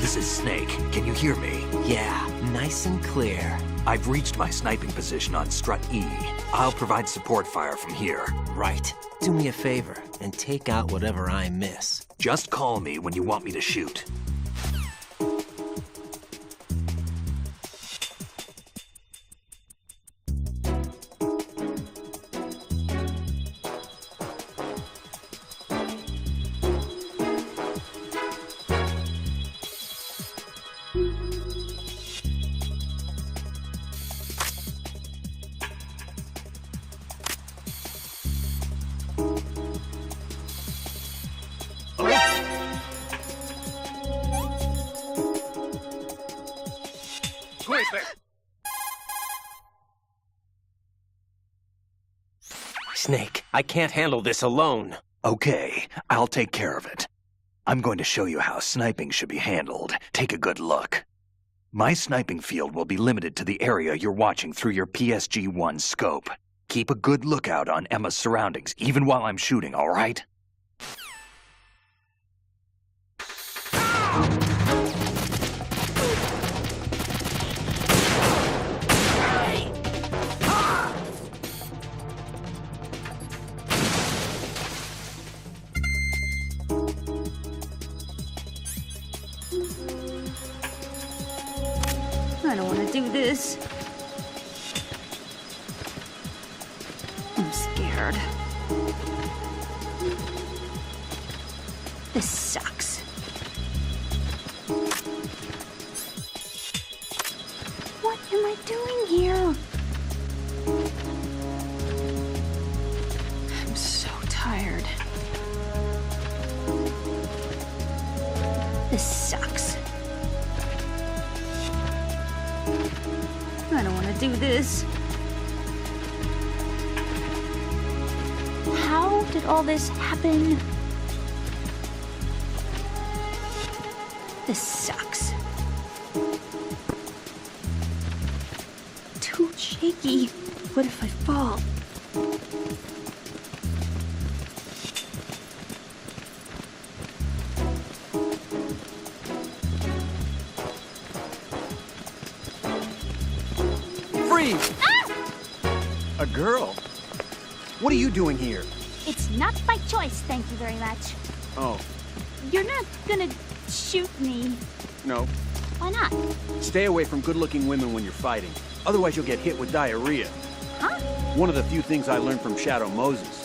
This is Snake. Can you hear me? Yeah, nice and clear. I've reached my sniping position on Strut E. I'll provide support fire from here. Right. Do me a favor and take out whatever I miss. Just call me when you want me to shoot. Snake, I can't handle this alone. Okay, I'll take care of it. I'm going to show you how sniping should be handled. Take a good look. My sniping field will be limited to the area you're watching through your PSG-1 scope. Keep a good lookout on Emma's surroundings, even while I'm shooting, all right? I don't want to do this. I'm scared. This sucks. What am I doing here? I'm so tired. This sucks. I don't want to do this. How did all this happen? This sucks. Too shaky. What if I fall? Freeze! A girl? What are you doing here? It's not by choice, thank you very much. Oh, You're not gonna shoot me. no. Why not? Stay away from good-looking women when you're fighting. Otherwise you'll get hit with diarrhea. Huh? One of the few things I learned from Shadow Moses.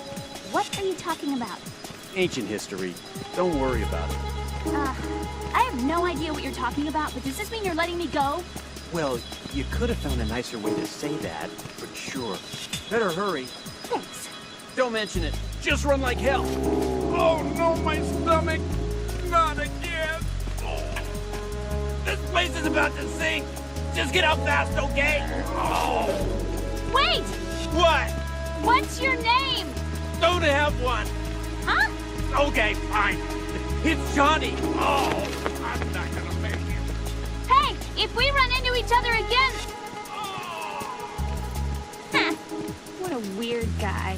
What are you talking about? Ancient history. Don't worry about it. I have no idea what you're talking about, but does this mean you're letting me go? Well, you could have found a nicer way to say that, but sure. Better hurry. Thanks. Don't mention it. Just run like hell. Oh no, my stomach! Not again! This place is about to sink! Just get out fast, okay? Oh! Wait! What? What's your name? Don't have one! Huh? Okay, fine. It's Johnny! Oh, I'm not gonna make it. Hey, if we run into each other again... Huh. What a weird guy.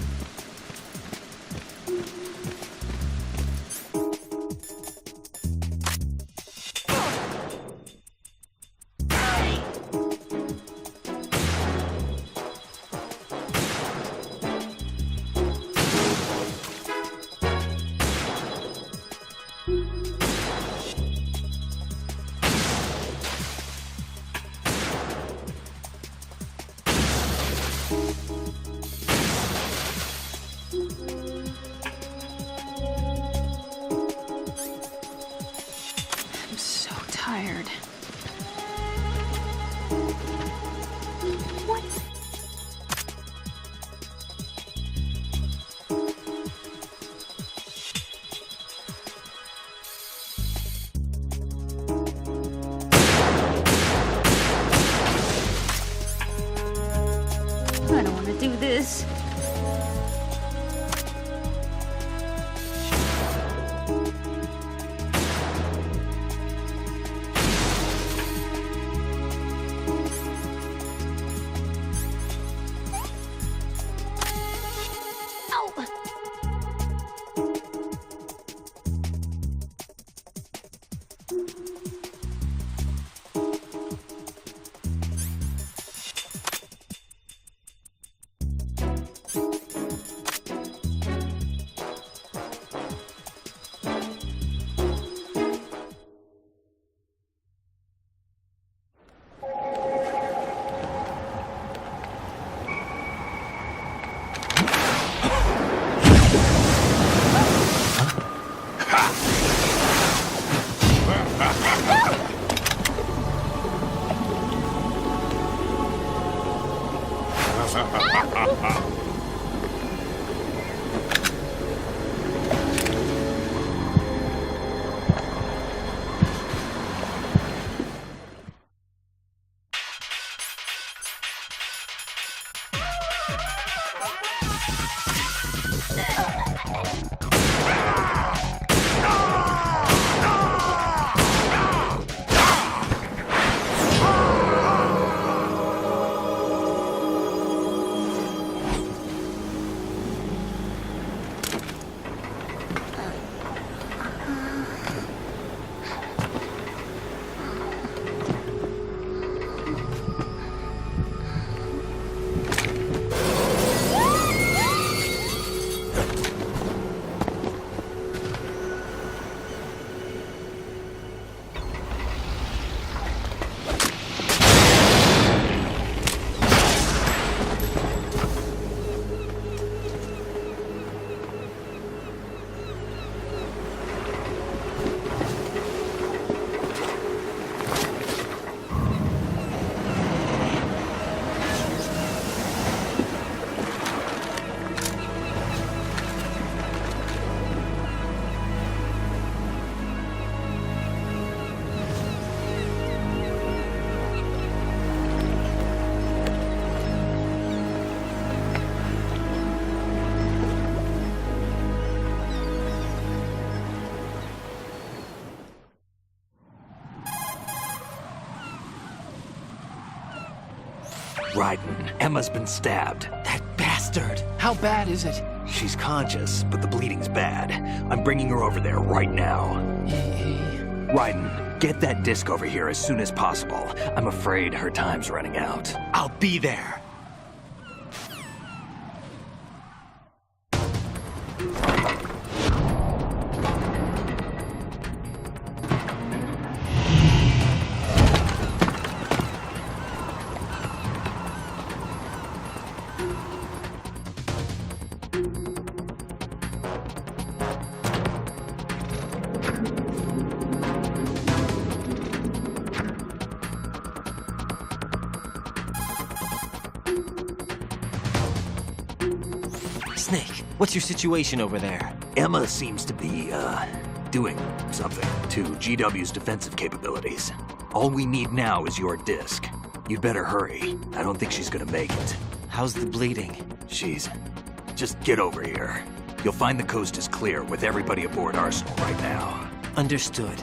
this. Raiden, Emma's been stabbed. That bastard! How bad is it? She's conscious, but the bleeding's bad. I'm bringing her over there right now. Raiden, get that disc over here as soon as possible. I'm afraid her time's running out. I'll be there! Snake, what's your situation over there? Emma seems to be, doing something to GW's defensive capabilities. All we need now is your disc. You'd better hurry. I don't think she's gonna make it. How's the bleeding? Just get over here. You'll find the coast is clear with everybody aboard Arsenal right now. Understood.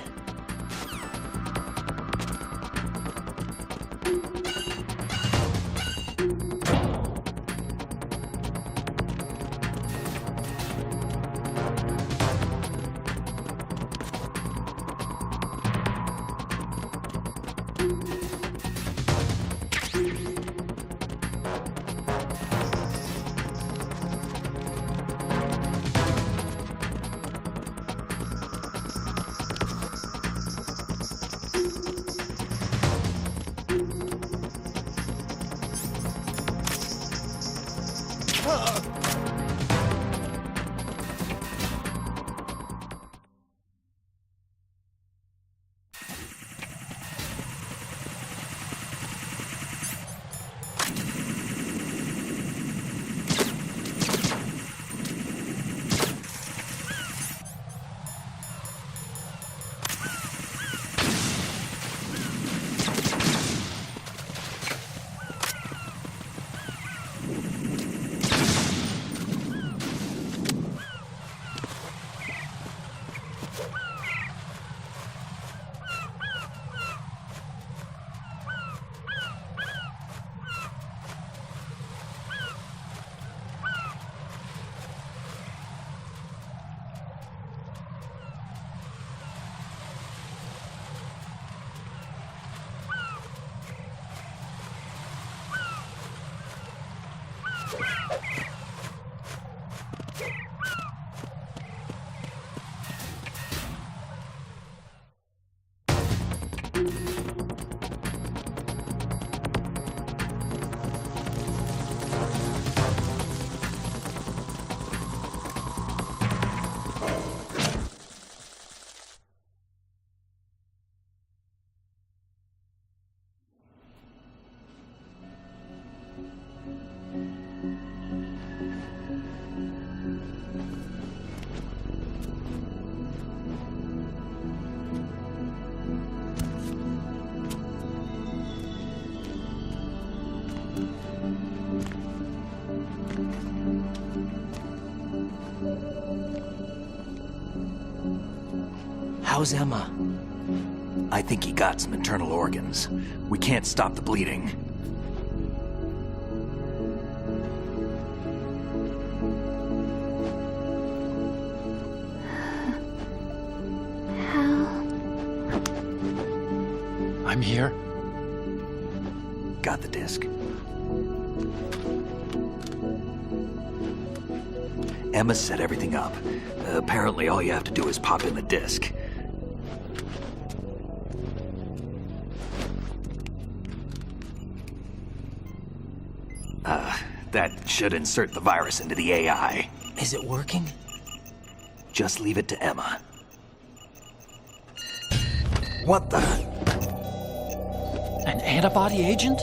How's Emma? I think he got some internal organs. We can't stop the bleeding. I'm here. Got the disc. Emma set everything up. Apparently all you have to do is pop in the disc. That should insert the virus into the AI. Is it working? Just leave it to Emma. What the? An antibody agent?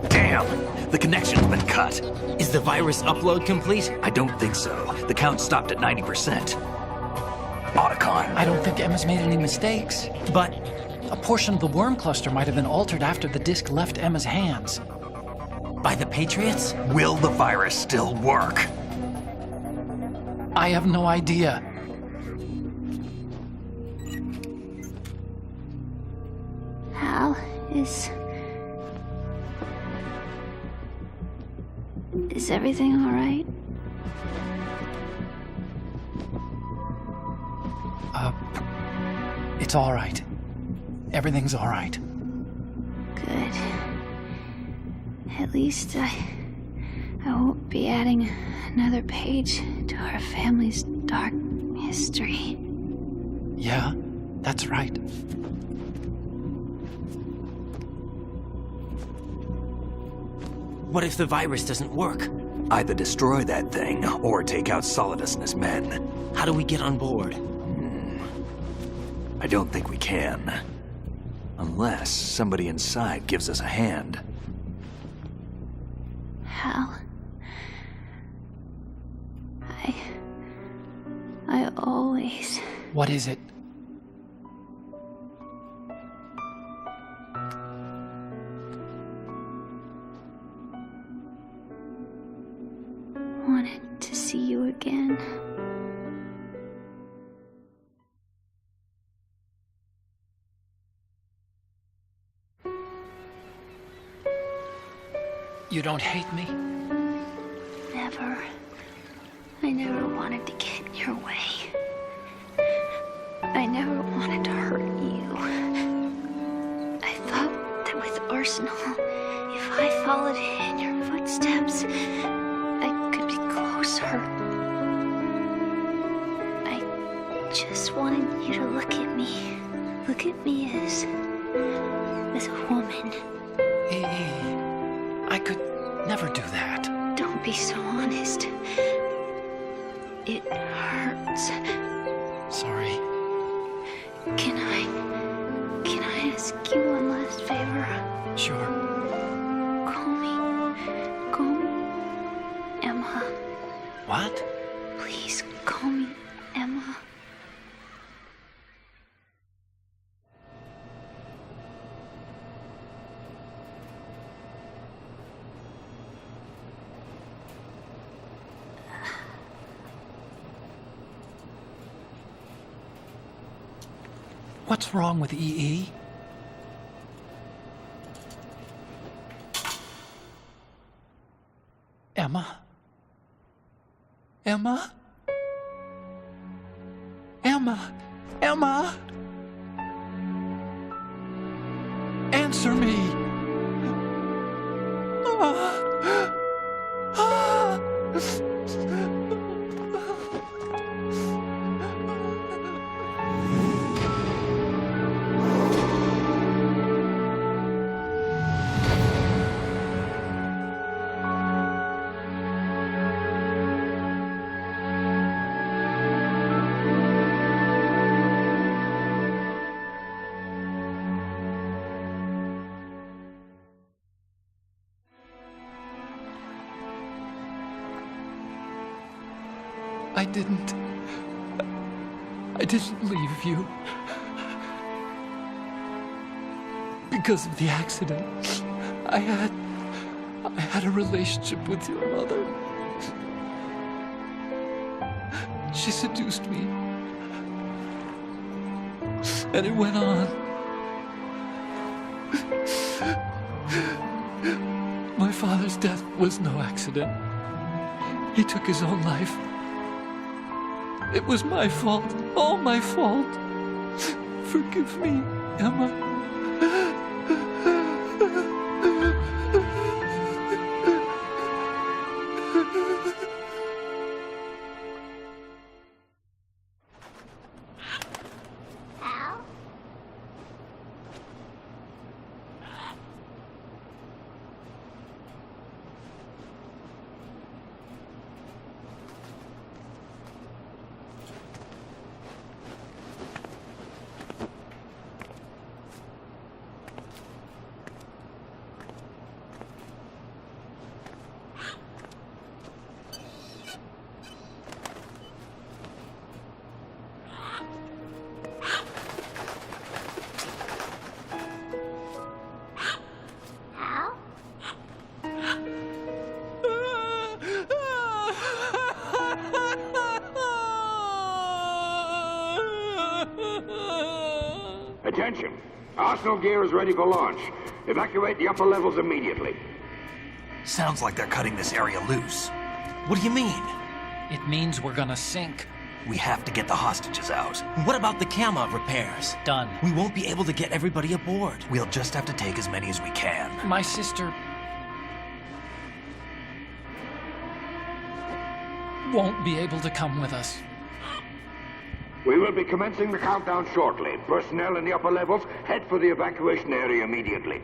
Damn! The connection's been cut. Is the virus upload complete? I don't think so. The count stopped at 90%. Otacon. I don't think Emma's made any mistakes. But A portion of the worm cluster might have been altered after the disc left Emma's hands. by the Patriots? Will the virus still work? I have no idea. Hal, is everything all right? It's all right. Everything's all right. Good. At least I won't be adding another page to our family's dark history. Yeah, that's right. What if the virus doesn't work? Either destroy that thing, or take out Solidus and his men. How do we get on board? I don't think we can. Unless somebody inside gives us a hand. Hal, I always... What is it? wanted to see you again. You don't hate me? Never. I never wanted to get in your way. I never wanted to hurt you. I thought that with Arsenal, if I followed in your footsteps, I could be closer. I just wanted you to look at me. Look at me as a woman. I could never do that. Don't be so honest. It hurts. Sorry. Can I ask you one last favor? Sure. Call me Emma. What? Please call me Emma. What's wrong with EE? Emma? Emma? Emma? Emma? Answer me! I didn't leave you. Because of the accident, I had a relationship with your mother. She seduced me. And it went on. My father's death was no accident. He took his own life. It was my fault, all my fault. Forgive me, Emma. Attention! Arsenal gear is ready for launch. Evacuate the upper levels immediately. Sounds like they're cutting this area loose. What do you mean? It means we're gonna sink. We have to get the hostages out. What about the camera repairs? Done. We won't be able to get everybody aboard. We'll just have to take as many as we can. My sister won't be able to come with us. We will be commencing the countdown shortly. Personnel in the upper levels, head for the evacuation area immediately.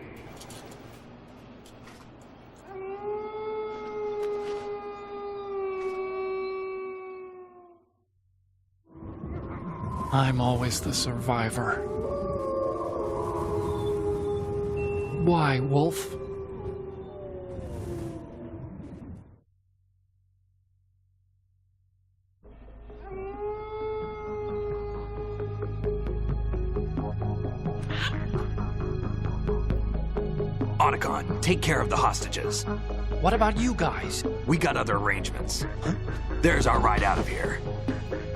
I'm always the survivor. Why, Wolf? Otacon, take care of the hostages. What about you guys? We got other arrangements. There's our ride out of here.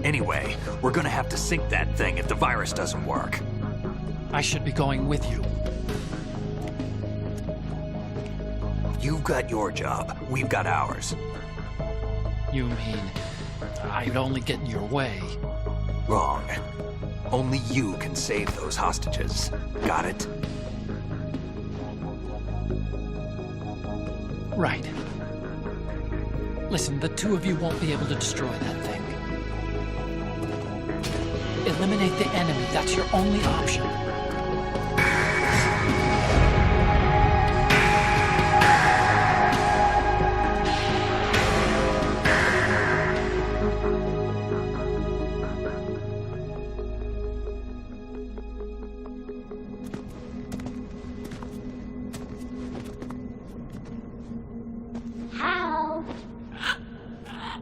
Anyway, we're gonna have to sink that thing if the virus doesn't work. I should be going with you. You've got your job, we've got ours. You mean I'd only get in your way? Wrong. Only you can save those hostages. Got it? Right. Listen, the two of you won't be able to destroy that thing. Eliminate the enemy. That's your only option.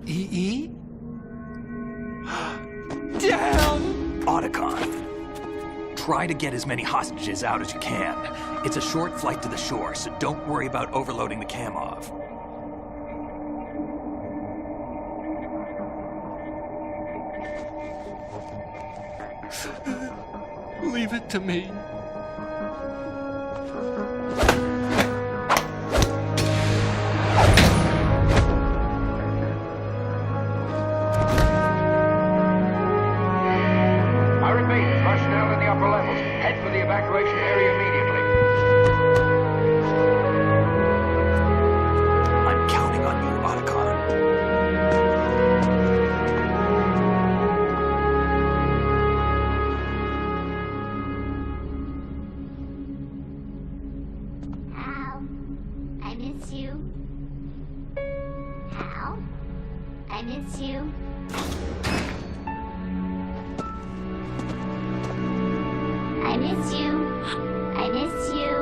EE? Damn! Otacon, try to get as many hostages out as you can. It's a short flight to the shore, so don't worry about overloading the cam off. Leave it to me. I repeat, personnel in the upper levels, head for the evacuation area immediately. I'm counting on you, Otacon. Hal, I miss you. Hal, I miss you. I miss you. I miss you.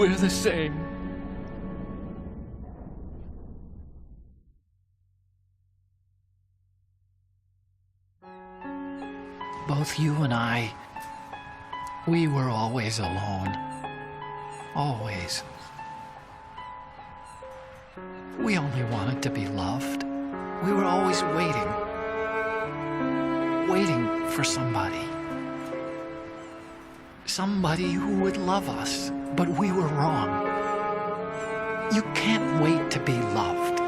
we're the same. Both you and I, we were always alone. Always. We only wanted to be loved. We were always waiting. Waiting for somebody. Somebody who would love us, but we were wrong. You can't wait to be loved.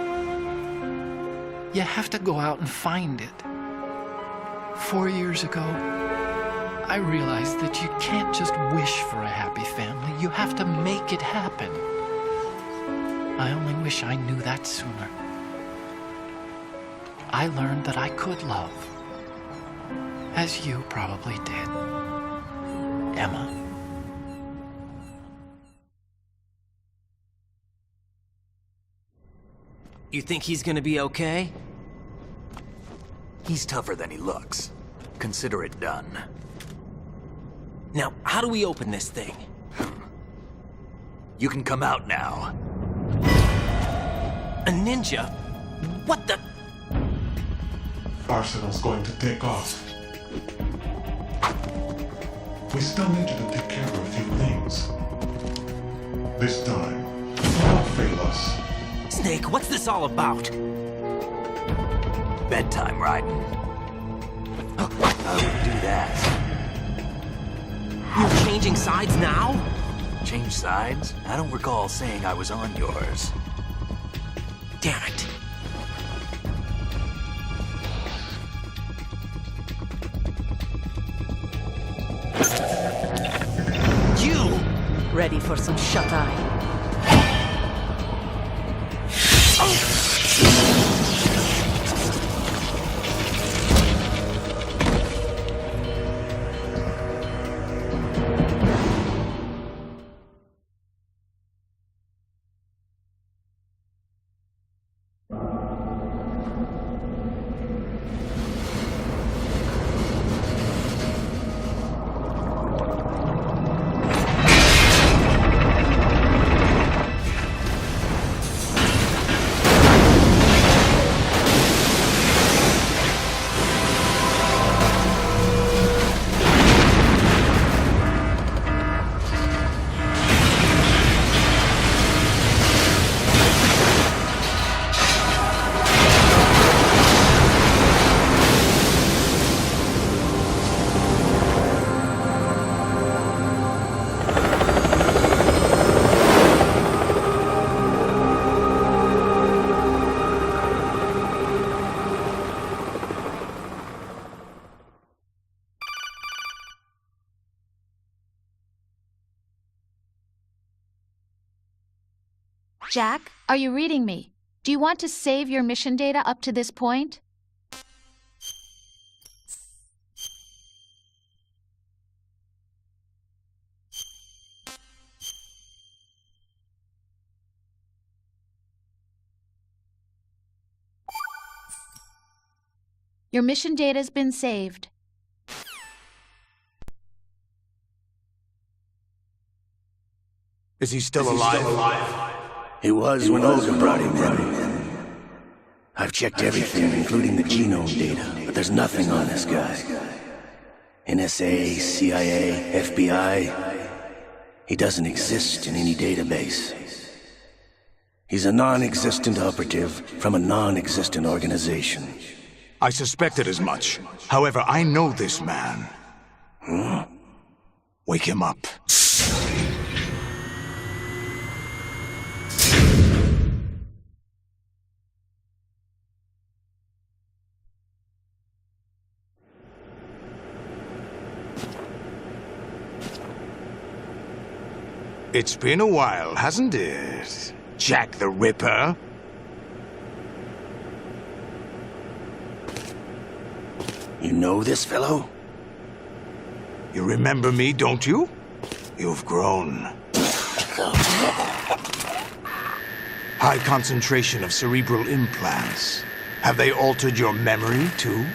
You have to go out and find it. 4 years ago, I realized that you can't just wish for a happy family. You have to make it happen. I only wish I knew that sooner. I learned that I could love, as you probably did, Emma. You think he's gonna be okay? He's tougher than he looks. Consider it done. Now, how do we open this thing? You can come out now. A ninja? What the? Arsenal's going to take off. We still need you to take care of a few things. This time, don't fail us. Snake, what's this all about? Bedtime, Raiden. I wouldn't do that. You're changing sides now? Change sides? I don't recall saying I was on yours. Damn it. You! Ready for some shut-eye? Jack, are you reading me? Do you want to save your mission data up to this point? Your mission data's been saved. Is he still alive? He was when Olga brought him in. I've checked everything, including the genome data, but there's nothing on this guy. NSA, CIA, FBI. He doesn't exist in any database. He's a non-existent operative from a non-existent organization. I suspected as much. However, I know this man. Huh? Wake him up. It's been a while, hasn't it? Jack the Ripper? You know this fellow? You remember me, don't you? You've grown. High concentration of cerebral implants. Have they altered your memory, too?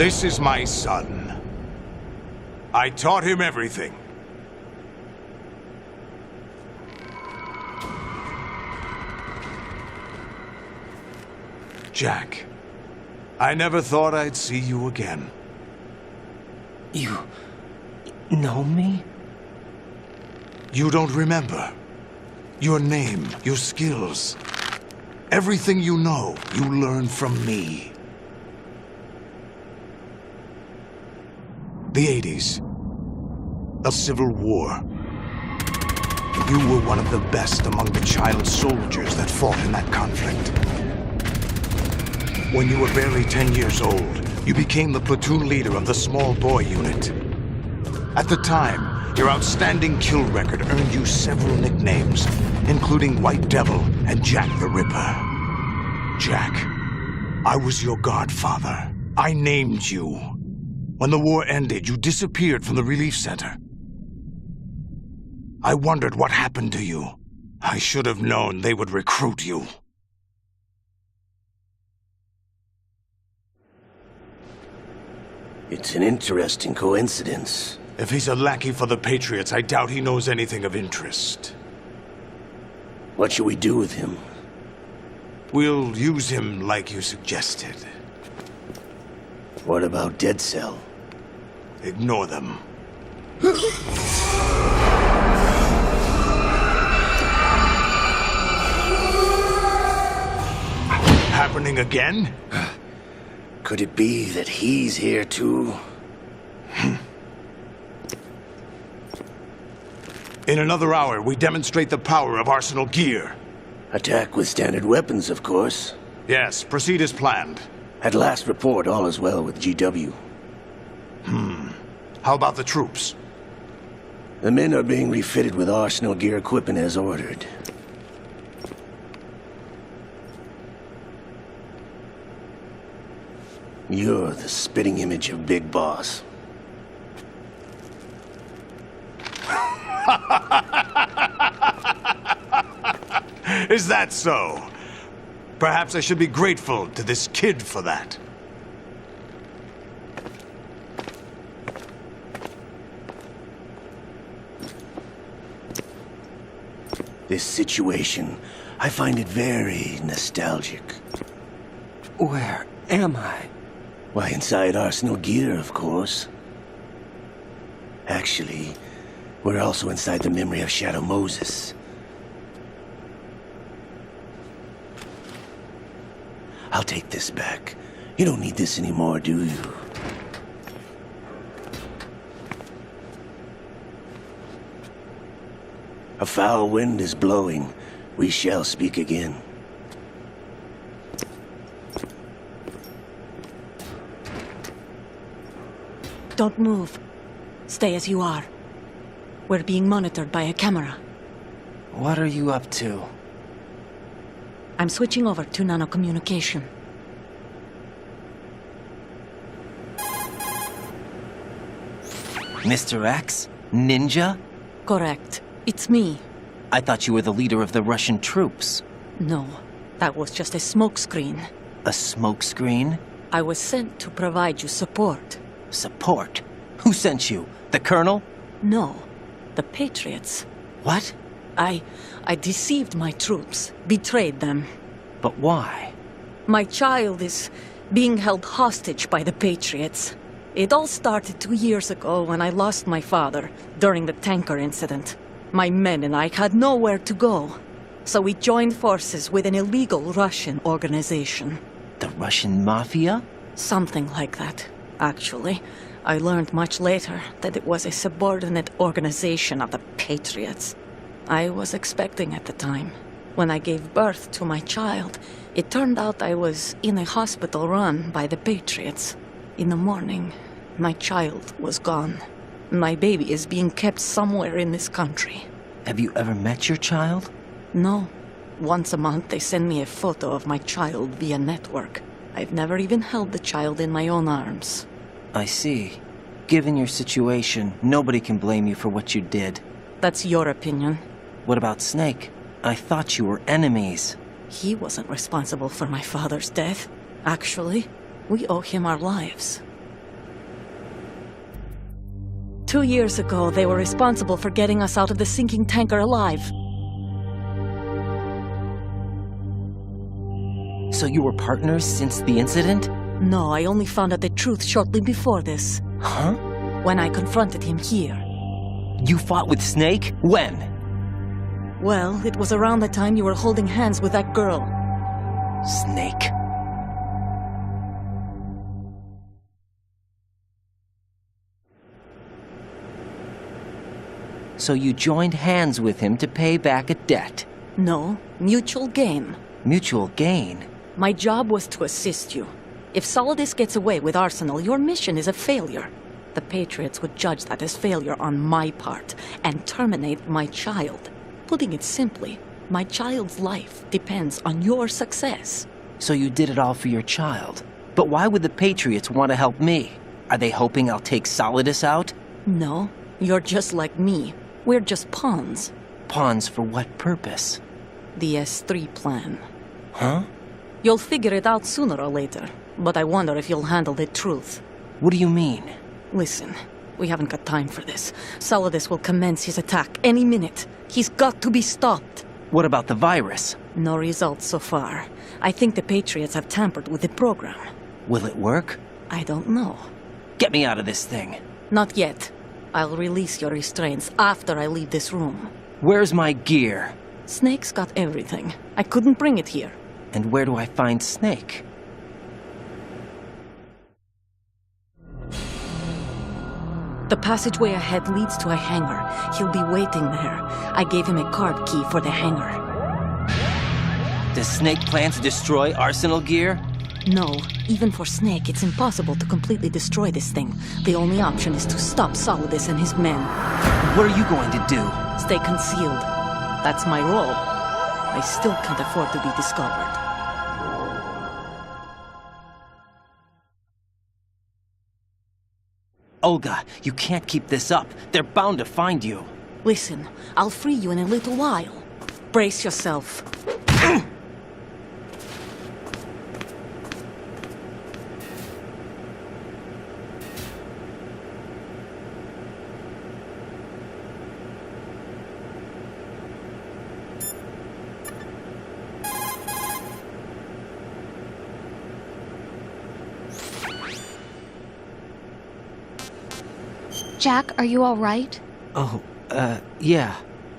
This is my son. I taught him everything. Jack, I never thought I'd see you again. You know me? You don't remember. Your name, your skills. Everything you know, you learned from me. The 80s. A civil war. You were one of the best among the child soldiers that fought in that conflict. When you were barely 10 years old, you became the platoon leader of the small boy unit. At the time, your outstanding kill record earned you several nicknames, including White Devil and Jack the Ripper. Jack, I was your godfather. I named you. When the war ended, you disappeared from the relief center. I wondered what happened to you. I should have known they would recruit you. It's an interesting coincidence. If he's a lackey for the Patriots, I doubt he knows anything of interest. What should we do with him? We'll use him like you suggested. What about Dead Cell? Ignore them. Happening again? Could it be that he's here too? In another hour, we demonstrate the power of Arsenal gear. Attack with standard weapons, of course. Yes, proceed as planned. At last report, all is well with GW. How about the troops? The men are being refitted with Arsenal gear equipment as ordered. You're the spitting image of Big Boss. Is that so? Perhaps I should be grateful to this kid for that. This situation, I find it very nostalgic. Where am I? Why, inside Arsenal gear, of course. Actually, we're also inside the memory of Shadow Moses. I'll take this back. You don't need this anymore, do you? A foul wind is blowing. We shall speak again. Don't move. Stay as you are. We're being monitored by a camera. What are you up to? I'm switching over to nanocommunication. Mr. X? Ninja? Correct. It's me. I thought you were the leader of the Russian troops. No, that was just a smokescreen. A smokescreen? I was sent to provide you support. Support? Who sent you? The Colonel? No, the Patriots. What? I deceived my troops, betrayed them. But why? My child is being held hostage by the Patriots. It all started 2 years ago when I lost my father during the tanker incident. My men and I had nowhere to go, so we joined forces with an illegal Russian organization. The Russian Mafia? Something like that, actually. I learned much later that it was a subordinate organization of the Patriots. I was expecting at the time. When I gave birth to my child, it turned out I was in a hospital run by the Patriots. In the morning, my child was gone. My baby is being kept somewhere in this country. Have you ever met your child? No. Once a month they send me a photo of my child via network. I've never even held the child in my own arms. I see. Given your situation, nobody can blame you for what you did. That's your opinion. What about Snake? I thought you were enemies. He wasn't responsible for my father's death. Actually, we owe him our lives. 2 years ago, they were responsible for getting us out of the sinking tanker alive. So you were partners since the incident? No, I only found out the truth shortly before this. Huh? When I confronted him here. You fought with Snake? When? Well, it was around the time you were holding hands with that girl. Snake. So you joined hands with him to pay back a debt? No, mutual gain. Mutual gain? My job was to assist you. If Solidus gets away with Arsenal, your mission is a failure. The Patriots would judge that as failure on my part and terminate my child. Putting it simply, my child's life depends on your success. So you did it all for your child. But why would the Patriots want to help me? Are they hoping I'll take Solidus out? No, you're just like me. We're just pawns. Pawns for what purpose? The S3 plan. Huh? You'll figure it out sooner or later, but I wonder if you'll handle the truth. What do you mean? Listen, we haven't got time for this. Solidus will commence his attack any minute. He's got to be stopped. What about the virus? No results so far. I think the Patriots have tampered with the program. Will it work? I don't know. Get me out of this thing. Not yet. I'll release your restraints after I leave this room. Where's my gear? Snake's got everything. I couldn't bring it here. And where do I find Snake? The passageway ahead leads to a hangar. He'll be waiting there. I gave him a card key for the hangar. Does Snake plan to destroy Arsenal gear? No. Even for Snake, it's impossible to completely destroy this thing. The only option is to stop Solidus and his men. What are you going to do? Stay concealed. That's my role. I still can't afford to be discovered. Olga, you can't keep this up. They're bound to find you. Listen, I'll free you in a little while. Brace yourself. Jack, are you all right? Oh, yeah.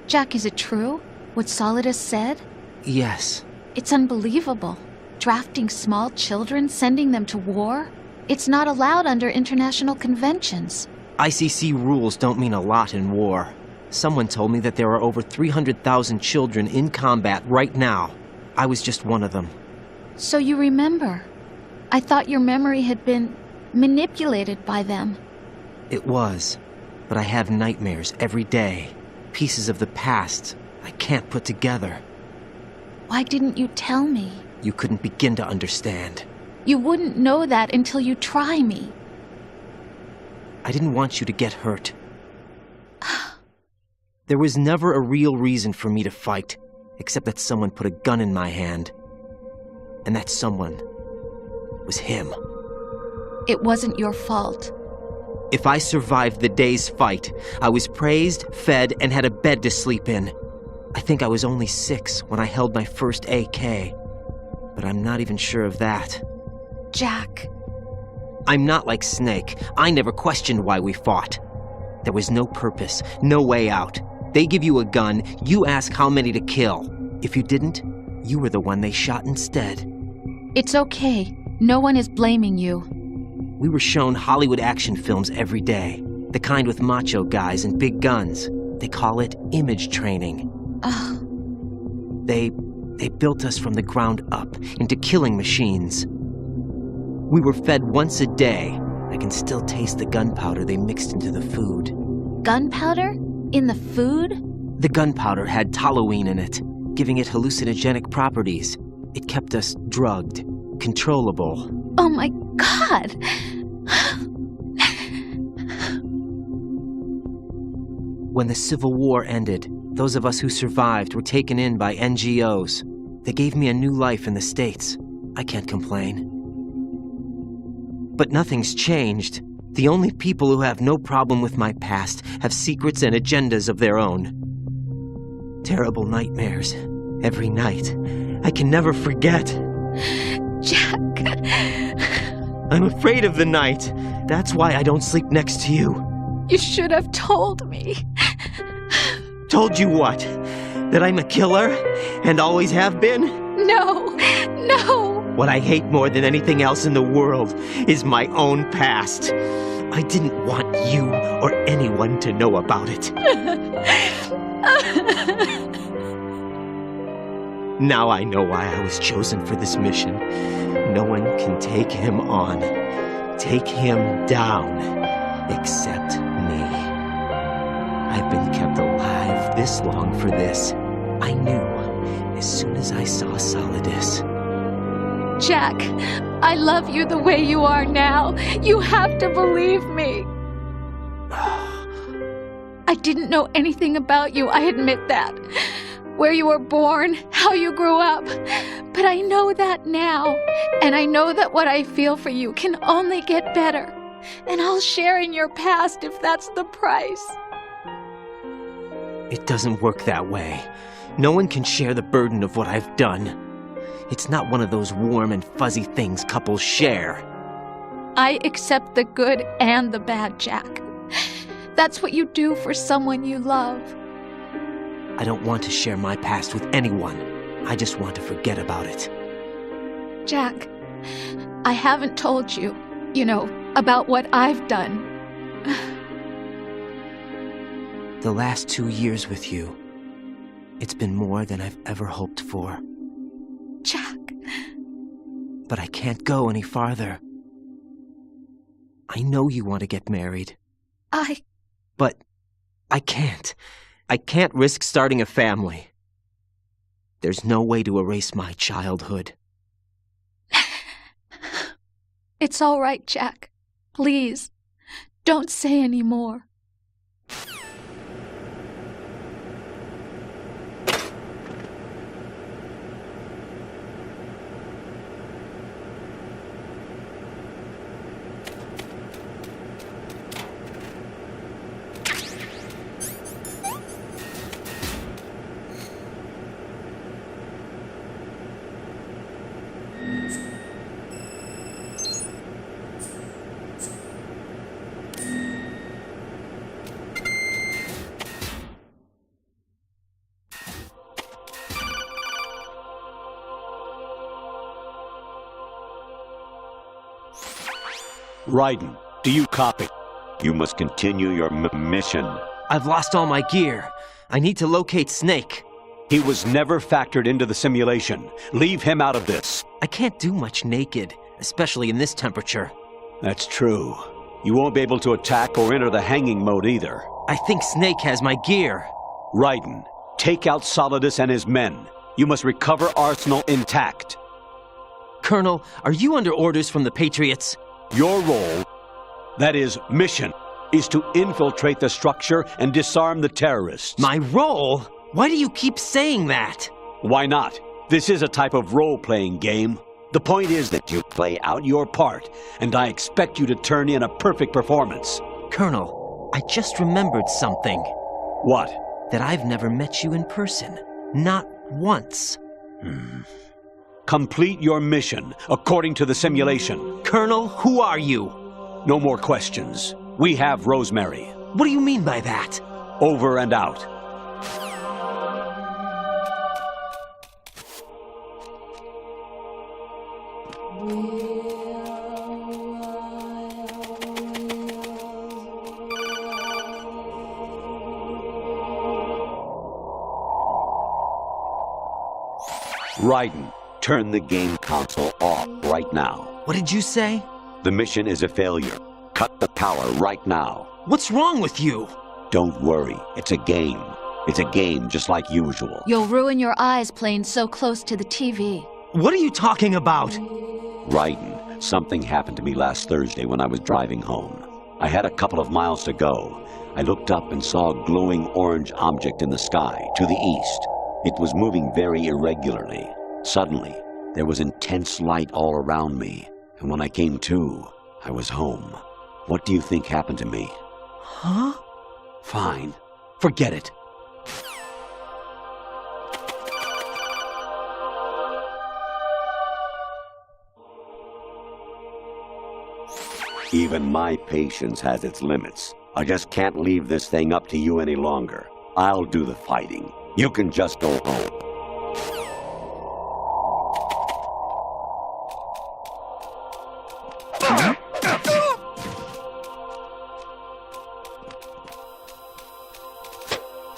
Jack, is it true? What Solidus said? Yes. It's unbelievable. Drafting small children, sending them to war? It's not allowed under international conventions. ICC rules don't mean a lot in war. Someone told me that there are over 300,000 children in combat right now. I was just one of them. So you remember. I thought your memory had been manipulated by them. It was, but I have nightmares every day. Pieces of the past I can't put together. Why didn't you tell me? You couldn't begin to understand. You wouldn't know that until you try me. I didn't want you to get hurt. There was never a real reason for me to fight, except that someone put a gun in my hand. And that someone was him. It wasn't your fault. If I survived the day's fight, I was praised, fed, and had a bed to sleep in. I think I was only 6 when I held my first AK. But I'm not even sure of that. Jack. I'm not like Snake. I never questioned why we fought. There was no purpose, no way out. They give you a gun, you ask how many to kill. If you didn't, you were the one they shot instead. It's okay. No one is blaming you. We were shown Hollywood action films every day. The kind with macho guys and big guns. They call it image training. They built us from the ground up into killing machines. We were fed once a day. I can still taste the gunpowder they mixed into the food. Gunpowder? In the food? The gunpowder had toluene in it, giving it hallucinogenic properties. It kept us drugged, controllable. Oh my God! When the Civil War ended, those of us who survived were taken in by NGOs. They gave me a new life in the States. I can't complain. But nothing's changed. The only people who have no problem with my past have secrets and agendas of their own. Terrible nightmares. Every night. I can never forget. Jack. I'm afraid of the night. That's why I don't sleep next to you. You should have told me. Told you what? That I'm a killer? And always have been? No. No. What I hate more than anything else in the world is my own past. I didn't want you or anyone to know about it. Now I know why I was chosen for this mission. No one can take him on, take him down, except me. I've been kept alive this long for this. I knew as soon as I saw Solidus. Jack, I love you the way you are now. You have to believe me. I didn't know anything about you, I admit that. Where you were born, how you grew up. But I know that now. And I know that what I feel for you can only get better. And I'll share in your past if that's the price. It doesn't work that way. No one can share the burden of what I've done. It's not one of those warm and fuzzy things couples share. I accept the good and the bad, Jack. That's what you do for someone you love. I don't want to share my past with anyone. I just want to forget about it. Jack, I haven't told you, about what I've done. The last 2 years with you, it's been more than I've ever hoped for. Jack. But I can't go any farther. I know you want to get married. But I can't. I can't risk starting a family. There's no way to erase my childhood. It's all right, Jack. Please, don't say any more. Raiden, do you copy? You must continue your mission. I've lost all my gear. I need to locate Snake. He was never factored into the simulation. Leave him out of this. I can't do much naked, especially in this temperature. That's true. You won't be able to attack or enter the hanging mode either. I think Snake has my gear. Raiden, take out Solidus and his men. You must recover Arsenal intact. Colonel, are you under orders from the Patriots? Your role, that is, mission, is to infiltrate the structure and disarm the terrorists. My role? Why do you keep saying that? Why not? This is a type of role-playing game. The point is that you play out your part, and I expect you to turn in a perfect performance. Colonel, I just remembered something. What? That I've never met you in person. Not once. Complete your mission, according to the simulation. Colonel, who are you? No more questions. We have Rosemary. What do you mean by that? Over and out. Raiden, turn the game console off right now. What did you say? The mission is a failure. Cut the power right now. What's wrong with you? Don't worry. It's a game. It's a game just like usual. You'll ruin your eyes playing so close to the TV. What are you talking about? Raiden, something happened to me last Thursday when I was driving home. I had a couple of miles to go. I looked up and saw a glowing orange object in the sky to the east. It was moving very irregularly. Suddenly, there was intense light all around me, and when I came to, I was home. What do you think happened to me? Huh? Fine. Forget it. Even my patience has its limits. I just can't leave this thing up to you any longer. I'll do the fighting. You can just go home.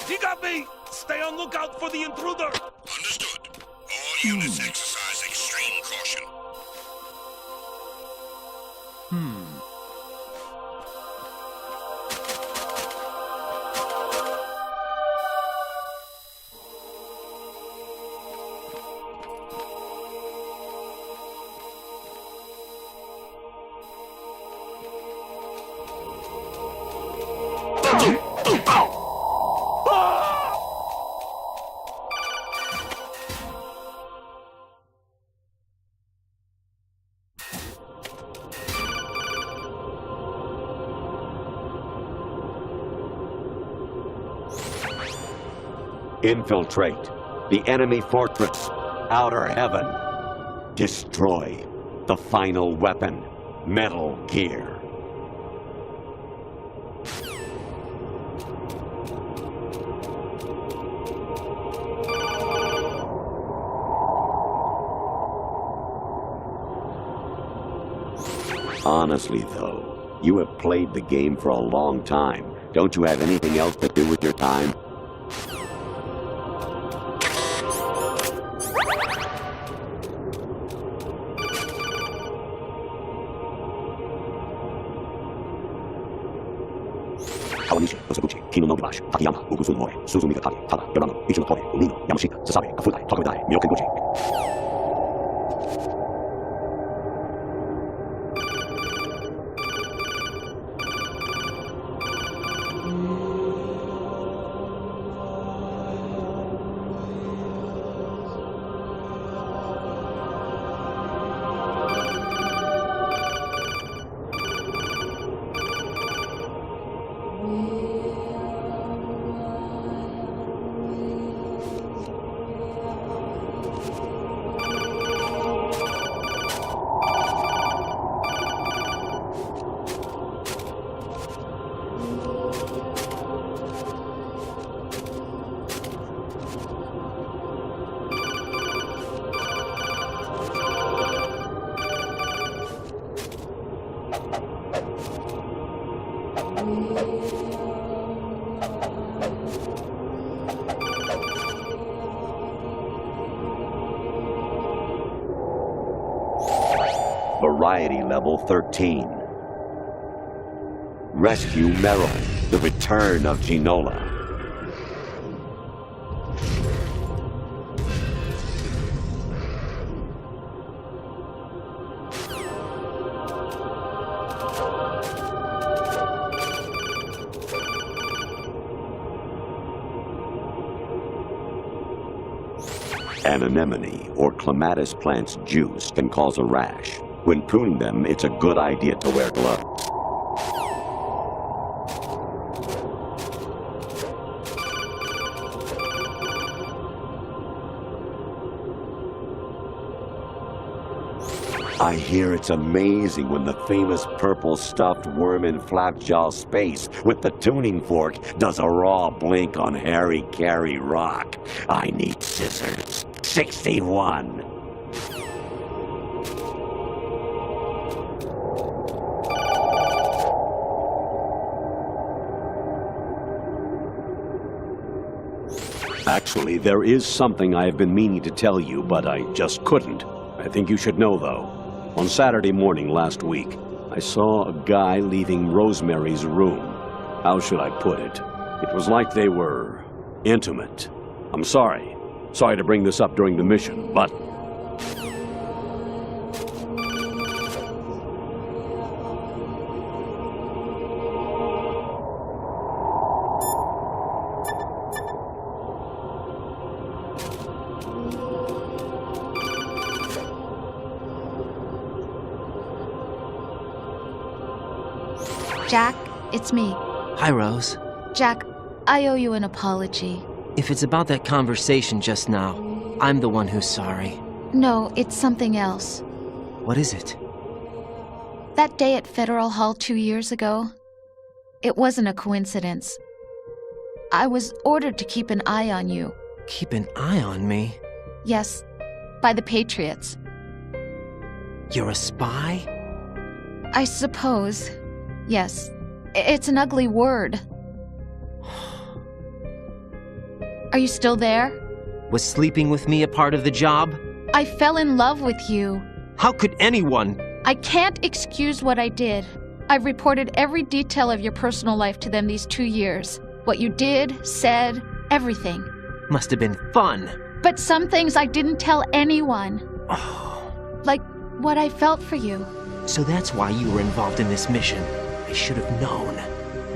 You got me! Stay on lookout for the intruder! Understood. All units exercise extreme caution. Infiltrate the enemy fortress, Outer Heaven. Destroy the final weapon, Metal Gear. Honestly, though, you have played the game for a long time. Don't you have anything else to do with your time? Kawanishi, Osabuchi, Kino no Bash, Takayama, Ugusun Hore, Suzumi Gataki, Tada, Yamano, Ichino Kore, Umino, Yamashita, Sasabe, Kafutai, Tokodai, Myokenguchi. Variety level 13. Rescue Meryl, the return of Ginola. An anemone or clematis plant's juice can cause a rash. When pruning them, it's a good idea to wear gloves. I hear it's amazing when the famous purple stuffed worm in Flapjaw Space with the tuning fork does a raw blink on Harry Carey Rock. I need scissors. 61. Actually, there is something I have been meaning to tell you, but I just couldn't. I think you should know, though. On Saturday morning last week, I saw a guy leaving Rosemary's room. How should I put it? It was like they were intimate. I'm sorry. Sorry to bring this up during the mission, but... Jack, it's me. Hi, Rose. Jack, I owe you an apology. If it's about that conversation just now, I'm the one who's sorry. No, it's something else. What is it? That day at Federal Hall 2 years ago, it wasn't a coincidence. I was ordered to keep an eye on you. Keep an eye on me? Yes, by the Patriots. You're a spy? I suppose. Yes. It's an ugly word. Are you still there? Was sleeping with me a part of the job? I fell in love with you. How could anyone? I can't excuse what I did. I've reported every detail of your personal life to them these 2 years. What you did, said, everything. Must have been fun. But some things I didn't tell anyone. Like what I felt for you. So that's why you were involved in this mission. I should have known.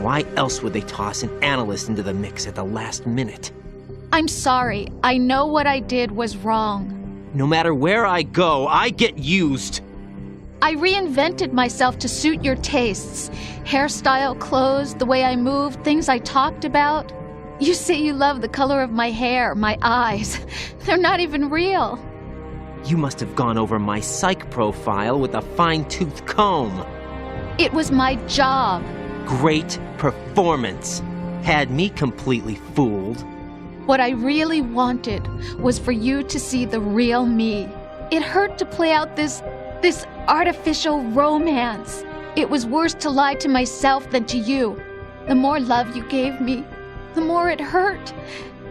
Why else would they toss an analyst into the mix at the last minute? I'm sorry. I know what I did was wrong. No matter where I go, I get used. I reinvented myself to suit your tastes. Hairstyle, clothes, the way I moved, things I talked about. You say you love the color of my hair, my eyes. They're not even real. You must have gone over my psych profile with a fine-tooth comb. It was my job. Great performance. Had me completely fooled. What I really wanted was for you to see the real me. It hurt to play out this artificial romance. It was worse to lie to myself than to you. The more love you gave me, the more it hurt.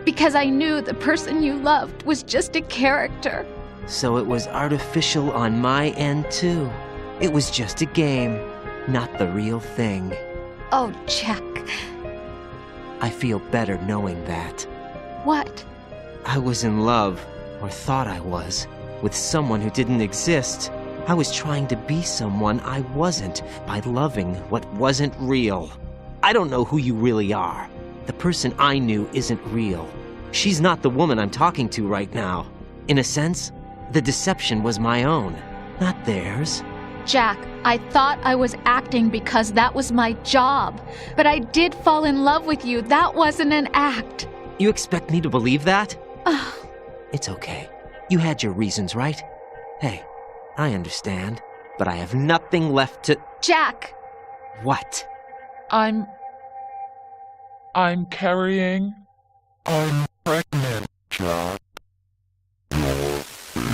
Because I knew the person you loved was just a character. So it was artificial on my end, too. It was just a game, not the real thing. Oh, Jack. I feel better knowing that. What? I was in love, or thought I was, with someone who didn't exist. I was trying to be someone I wasn't by loving what wasn't real. I don't know who you really are. The person I knew isn't real. She's not the woman I'm talking to right now. In a sense, the deception was my own, not theirs. Jack, I thought I was acting because that was my job. But I did fall in love with you. That wasn't an act. You expect me to believe that? It's okay. You had your reasons, right? Hey, I understand. But I have nothing left to... Jack! What? I'm carrying... I'm pregnant, Jack.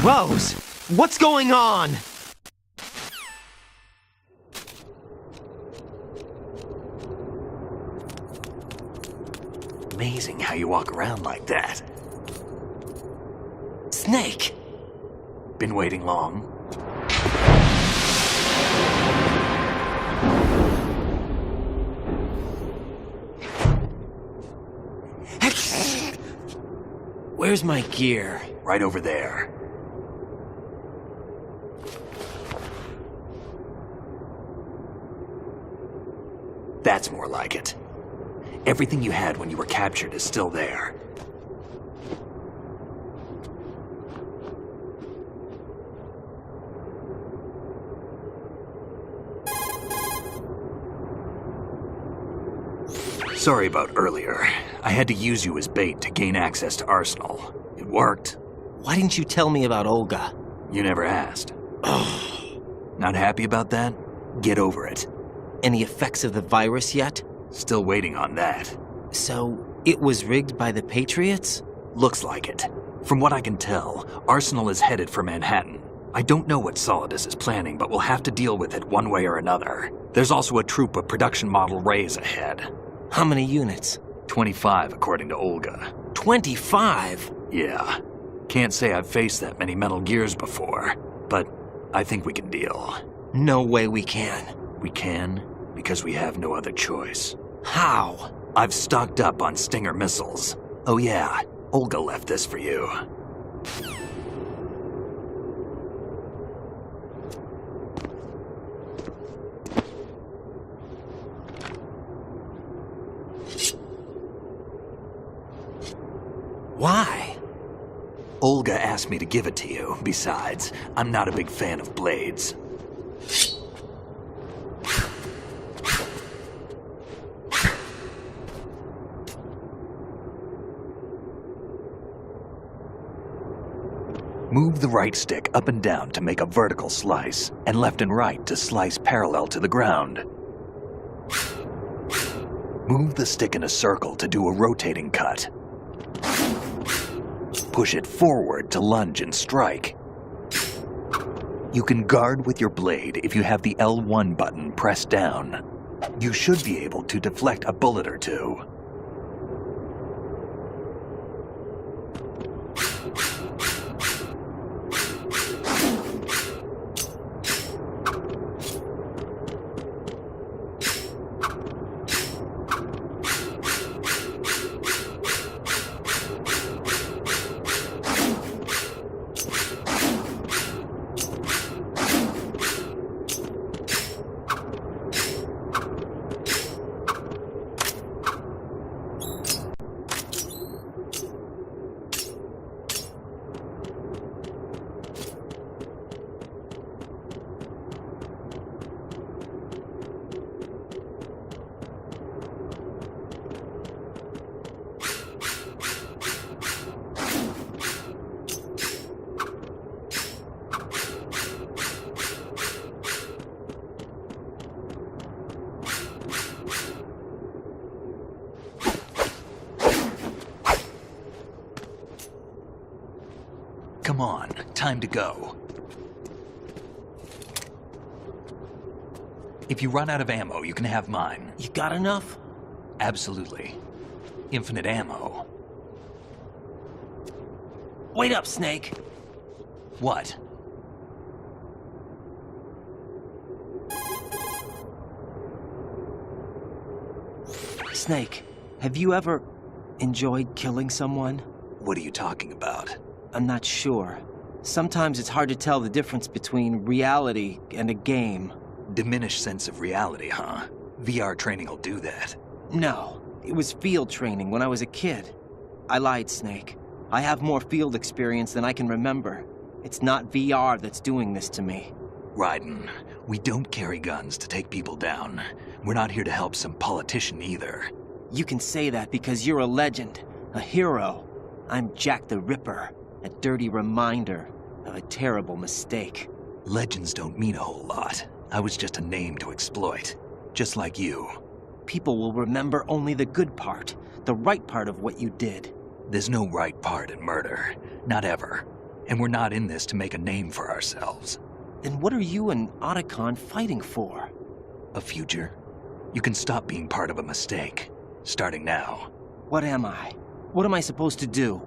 Rose! What's going on? Amazing how you walk around like that. Snake! Been waiting long? Where's my gear? Right over there. That's more like it. Everything you had when you were captured is still there. Sorry about earlier. I had to use you as bait to gain access to Arsenal. It worked. Why didn't you tell me about Olga? You never asked. Not happy about that? Get over it. Any effects of the virus yet? Still waiting on that. So, it was rigged by the Patriots? Looks like it. From what I can tell, Arsenal is headed for Manhattan. I don't know what Solidus is planning, but we'll have to deal with it one way or another. There's also a troop of production model Rays ahead. How many units? 25, according to Olga. 25? Yeah. Can't say I've faced that many Metal Gears before, but I think we can deal. No way we can. We can, because we have no other choice. How? I've stocked up on Stinger missiles. Oh yeah, Olga left this for you. Why? Olga asked me to give it to you. Besides, I'm not a big fan of blades. Move the right stick up and down to make a vertical slice, and left and right to slice parallel to the ground. Move the stick in a circle to do a rotating cut. Push it forward to lunge and strike. You can guard with your blade if you have the L1 button pressed down. You should be able to deflect a bullet or two. Come on, time to go. If you run out of ammo, you can have mine. You got enough? Absolutely. Infinite ammo. Wait up, Snake. What? Snake, have you ever enjoyed killing someone? What are you talking about? I'm not sure. Sometimes it's hard to tell the difference between reality and a game. Diminished sense of reality, huh? VR training will do that. No, it was field training when I was a kid. I lied, Snake. I have more field experience than I can remember. It's not VR that's doing this to me. Raiden, we don't carry guns to take people down. We're not here to help some politician either. You can say that because you're a legend, a hero. I'm Jack the Ripper, a dirty reminder of a terrible mistake. Legends don't mean a whole lot. I was just a name to exploit, just like you. People will remember only the good part, the right part of what you did. There's no right part in murder, not ever. And we're not in this to make a name for ourselves. Then what are you and Otacon fighting for? A future. You can stop being part of a mistake, starting now. What am I? What am I supposed to do?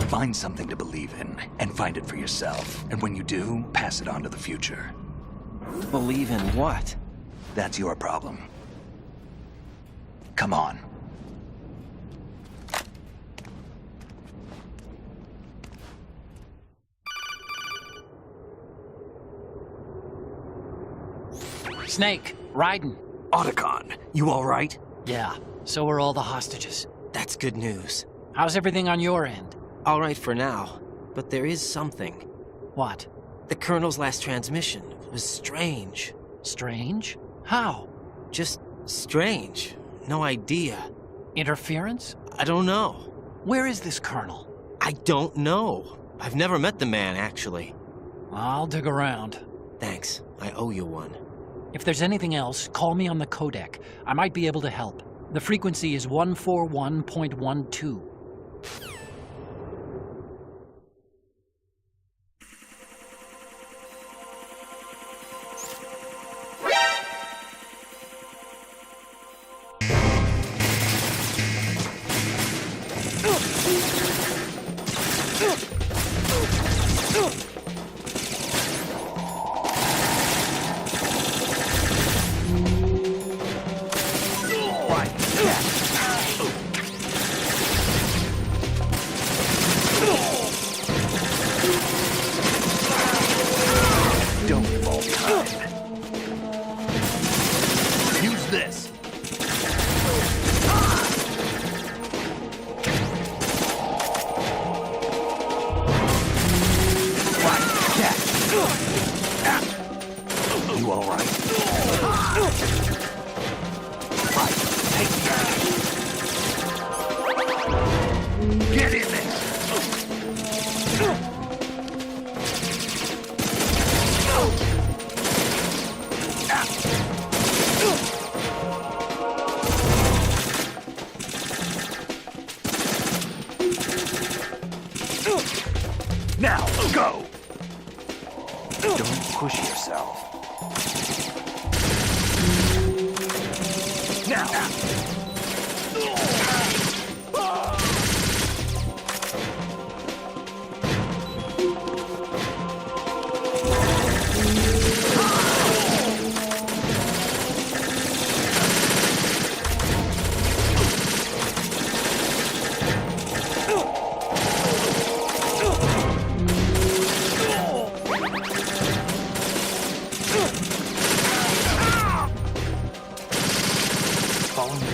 Find something to believe in, and find it for yourself. And when you do, pass it on to the future. Believe in what? That's your problem. Come on. Snake, Raiden. Otacon, you all right? Yeah, so are all the hostages. That's good news. How's everything on your end? All right for now, but there is something. What? The Colonel's last transmission was strange. Strange? How? Just strange. No idea. Interference? I don't know. Where is this Colonel? I don't know. I've never met the man, actually. I'll dig around. Thanks. I owe you one. If there's anything else, call me on the codec. I might be able to help. The frequency is 141.12. Don't fall time. Use this. You all right? Right, take that. Follow me.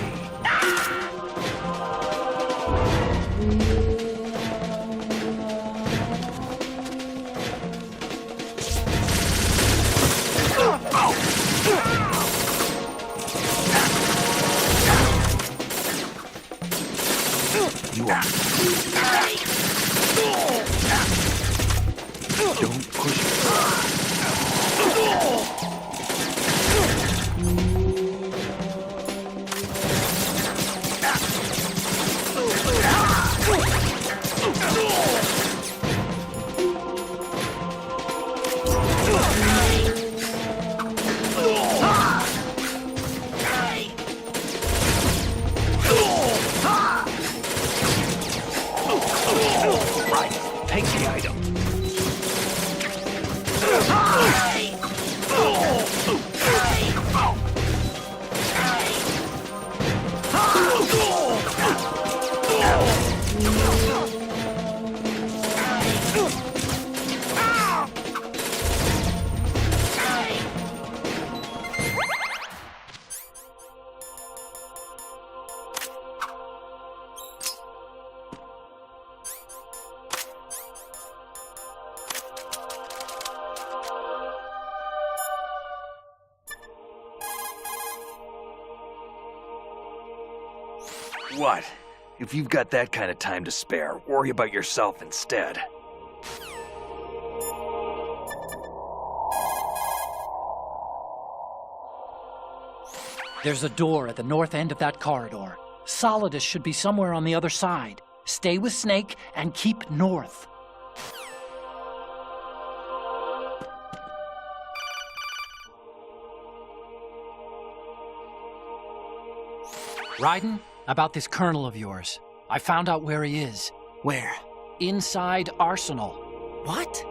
You are. Don't push it. Right, take the item. What? If you've got that kind of time to spare, worry about yourself instead. There's a door at the north end of that corridor. Solidus should be somewhere on the other side. Stay with Snake and keep north. Raiden, about this colonel of yours. I found out where he is. Where? Inside Arsenal. What?